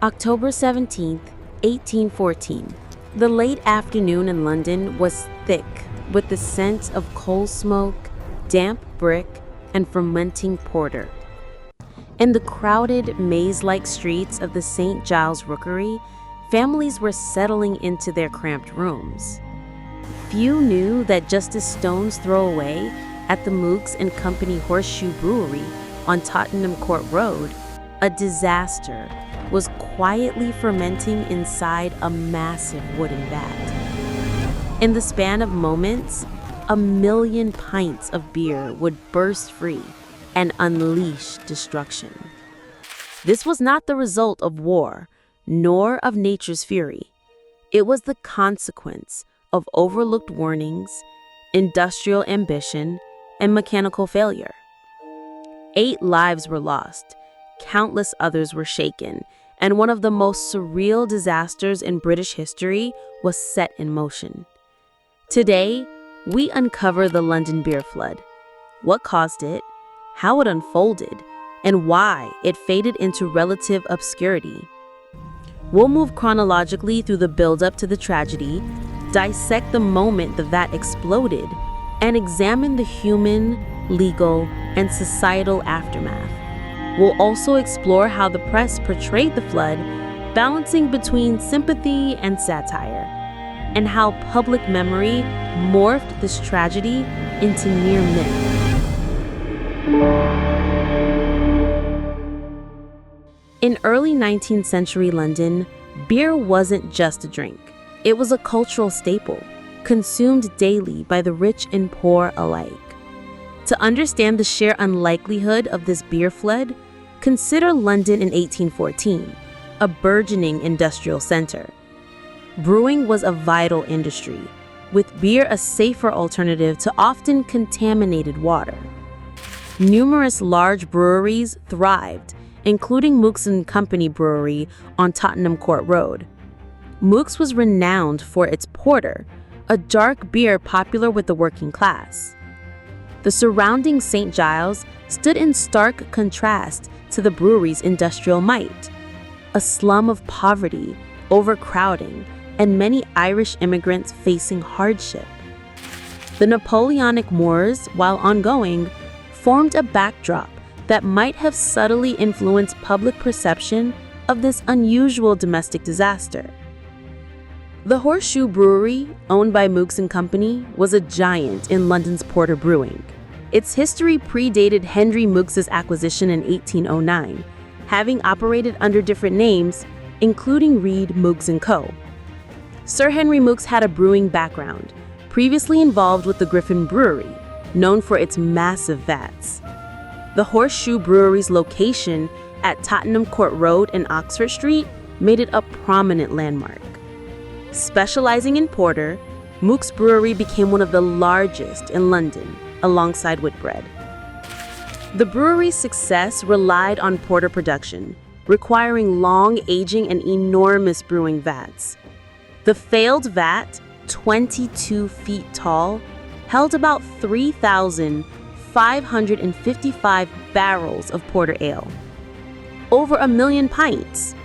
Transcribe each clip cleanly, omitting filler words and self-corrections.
October 17th, 1814. The late afternoon in London was thick with the scent of coal smoke, damp brick, and fermenting porter. In the crowded, maze-like streets of the St. Giles Rookery, families were settling into their cramped rooms. Few knew that just a stone's throw away at the Meux and Company Horseshoe Brewery on Tottenham Court Road, a disaster was quietly fermenting inside a massive wooden vat. In the span of moments, 1 million pints of beer would burst free and unleash destruction. This was not the result of war, nor of nature's fury. It was the consequence of overlooked warnings, industrial ambition, and mechanical failure. 8 lives were lost, countless others were shaken, and one of the most surreal disasters in British history was set in motion. Today, we uncover the London beer flood, what caused it, how it unfolded, and why it faded into relative obscurity. We'll move chronologically through the build-up to the tragedy, dissect the moment the vat exploded, and examine the human, legal, and societal aftermath. We'll also explore how the press portrayed the flood, balancing between sympathy and satire, and how public memory morphed this tragedy into near myth. In early 19th century London, beer wasn't just a drink. It was a cultural staple, consumed daily by the rich and poor alike. To understand the sheer unlikelihood of this beer flood, consider London in 1814, a burgeoning industrial center. Brewing was a vital industry, with beer a safer alternative to often contaminated water. Numerous large breweries thrived, including Meux and Company Brewery on Tottenham Court Road. Meux was renowned for its porter, a dark beer popular with the working class. The surrounding St. Giles stood in stark contrast to the brewery's industrial might, a slum of poverty, overcrowding, and many Irish immigrants facing hardship. The Napoleonic Wars, while ongoing, formed a backdrop that might have subtly influenced public perception of this unusual domestic disaster. The Horseshoe Brewery, owned by Meux and Company, was a giant in London's porter brewing. Its history predated Henry Meux's acquisition in 1809, having operated under different names, including Reed, Meux & Co. Sir Henry Meux had a brewing background, previously involved with the Griffin Brewery, known for its massive vats. The Horseshoe Brewery's location at Tottenham Court Road and Oxford Street made it a prominent landmark. Specializing in porter, Meux Brewery became one of the largest in London, alongside Whitbread. The brewery's success relied on porter production, requiring long aging and enormous brewing vats. The failed vat, 22 feet tall, held about 3,555 barrels of porter ale, over 1 million pints.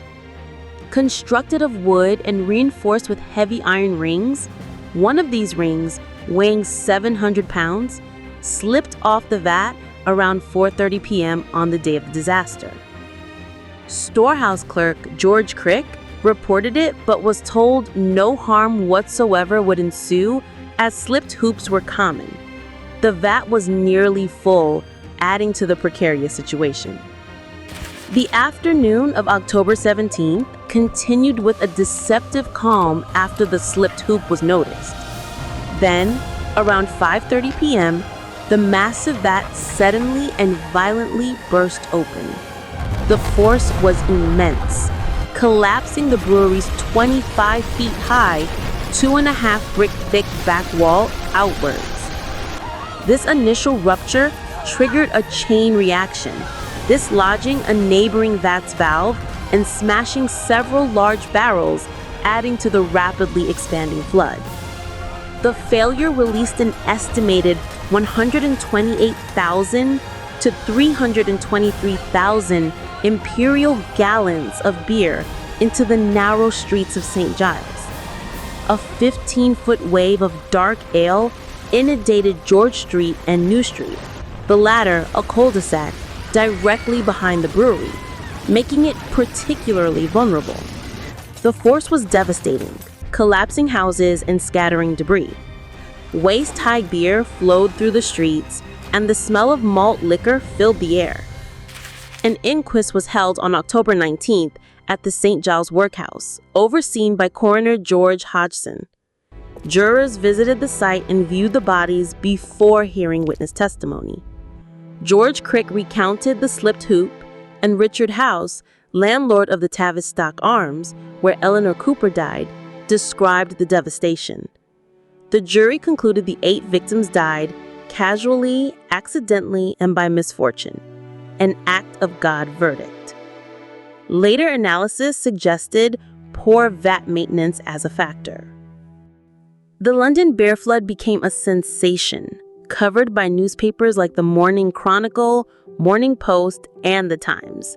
Constructed of wood and reinforced with heavy iron rings, one of these rings, weighing 700 pounds, slipped off the vat around 4:30 p.m. on the day of the disaster. Storehouse clerk George Crick reported it but was told no harm whatsoever would ensue as slipped hoops were common. The vat was nearly full, adding to the precarious situation. The afternoon of October 17th continued with a deceptive calm after the slipped hoop was noticed. Then, around 5:30 p.m., the massive vat suddenly and violently burst open. The force was immense, collapsing the brewery's 25 feet high, 2.5 brick thick back wall outwards. This initial rupture triggered a chain reaction, dislodging a neighboring vat's valve and smashing several large barrels, adding to the rapidly expanding flood. The failure released an estimated 128,000 to 323,000 imperial gallons of beer into the narrow streets of St. Giles. A 15-foot wave of dark ale inundated George Street and New Street, the latter a cul-de-sac directly behind the brewery, making it particularly vulnerable. The force was devastating, collapsing houses and scattering debris. Waist-high beer flowed through the streets, and the smell of malt liquor filled the air. An inquest was held on October 19th at the St. Giles Workhouse, overseen by Coroner George Hodgson. Jurors visited the site and viewed the bodies before hearing witness testimony. George Crick recounted the slipped hoop, and Richard House, landlord of the Tavistock Arms, where Eleanor Cooper died, described the devastation. The jury concluded the 8 victims died casually, accidentally, and by misfortune, an act of God verdict. Later analysis suggested poor VAT maintenance as a factor. The London beer flood became a sensation, covered by newspapers like the Morning Chronicle, Morning Post, and the Times.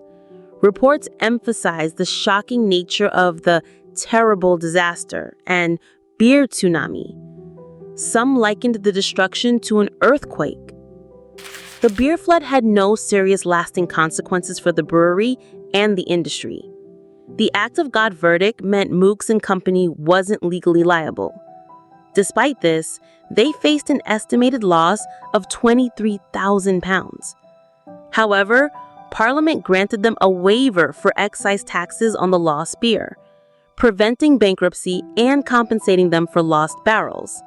Reports emphasized the shocking nature of the terrible disaster and beer tsunami. Some likened the destruction to an earthquake. The beer flood had no serious lasting consequences for the brewery and the industry. The act of God verdict meant Meux and Company wasn't legally liable. Despite this, they faced an estimated loss of £23,000. However, Parliament granted them a waiver for excise taxes on the lost beer, preventing bankruptcy and compensating them for lost barrels.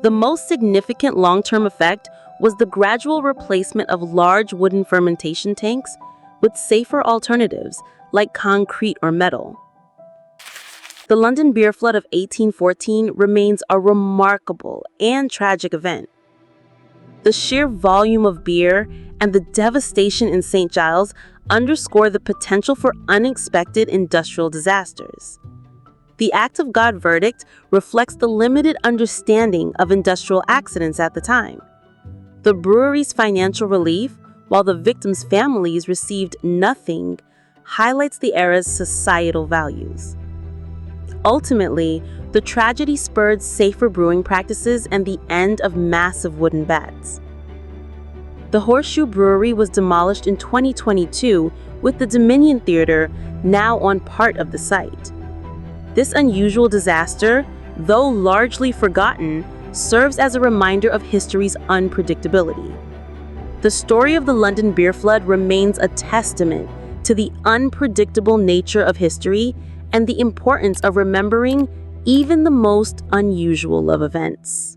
The most significant long-term effect was the gradual replacement of large wooden fermentation tanks with safer alternatives like concrete or metal. The London beer flood of 1814 remains a remarkable and tragic event. The sheer volume of beer and the devastation in St. Giles underscore the potential for unexpected industrial disasters. The Act of God verdict reflects the limited understanding of industrial accidents at the time. The brewery's financial relief, while the victims' families received nothing, highlights the era's societal values. Ultimately, the tragedy spurred safer brewing practices and the end of massive wooden vats. The Horseshoe Brewery was demolished in 2022, with the Dominion Theatre now on part of the site. This unusual disaster, though largely forgotten, serves as a reminder of history's unpredictability. The story of the London beer flood remains a testament to the unpredictable nature of history and the importance of remembering even the most unusual of events.